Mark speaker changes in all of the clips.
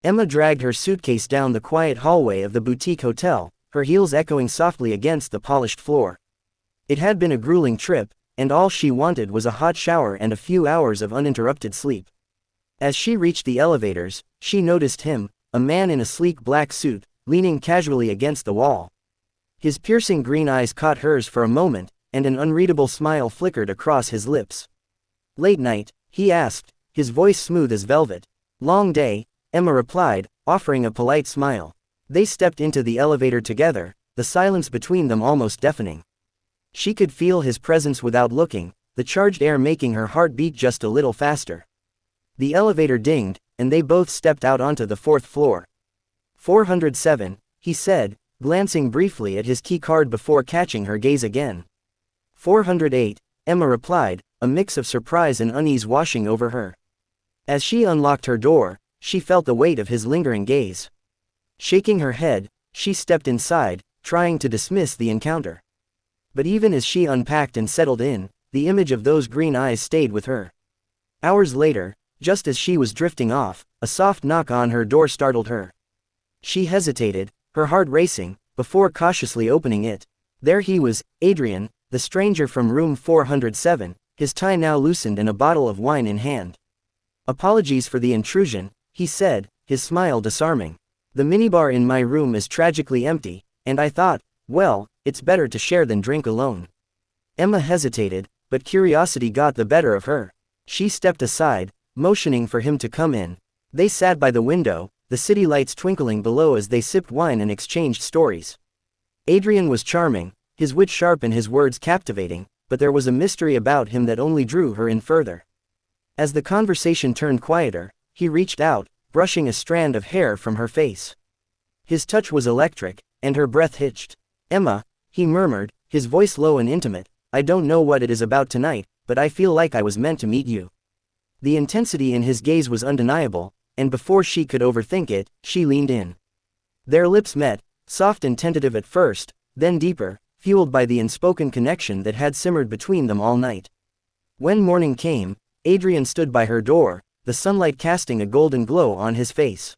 Speaker 1: Emma dragged her suitcase down the quiet hallway of the boutique hotel, her heels echoing softly against the polished floor. It had been a grueling trip, and all she wanted was a hot shower and a few hours of uninterrupted sleep. As she reached the elevators, she noticed him, a man in a sleek black suit, leaning casually against the wall. His piercing green eyes caught hers for a moment, and an unreadable smile flickered across his lips. "Late night?" he asked, his voice smooth as velvet. "Long day," Emma replied, offering a polite smile. They stepped into the elevator together, the silence between them almost deafening. She could feel his presence without looking, the charged air making her heart beat just a little faster. The elevator dinged, and they both stepped out onto the 4th floor. 407, he said, glancing briefly at his key card before catching her gaze again. 408, Emma replied, a mix of surprise and unease washing over her. As she unlocked her door, she felt the weight of his lingering gaze. Shaking her head, she stepped inside, trying to dismiss the encounter. But even as she unpacked and settled in, the image of those green eyes stayed with her. Hours later, just as she was drifting off, a soft knock on her door startled her. She hesitated, her heart racing, before cautiously opening it. There he was, Adrian, the stranger from room 407, his tie now loosened and a bottle of wine in hand. "Apologies for the intrusion," he said, his smile disarming. "The minibar in my room is tragically empty, and I thought, well, it's better to share than drink alone." Emma hesitated, but curiosity got the better of her. She stepped aside, motioning for him to come in. They sat by the window, the city lights twinkling below as they sipped wine and exchanged stories. Adrian was charming, his wit sharp and his words captivating, but there was a mystery about him that only drew her in further. As the conversation turned quieter, he reached out, brushing a strand of hair from her face. His touch was electric, and her breath hitched. "Emma," he murmured, his voice low and intimate, "I don't know what it is about tonight, but I feel like I was meant to meet you." The intensity in his gaze was undeniable, and before she could overthink it, she leaned in. Their lips met, soft and tentative at first, then deeper, fueled by the unspoken connection that had simmered between them all night. When morning came, Adrian stood by her door, the sunlight casting a golden glow on his face.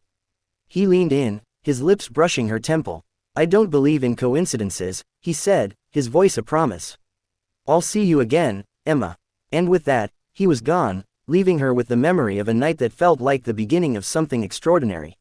Speaker 1: He leaned in, his lips brushing her temple. "I don't believe in coincidences," he said, his voice a promise. "I'll see you again, Emma." And with that, he was gone, leaving her with the memory of a night that felt like the beginning of something extraordinary.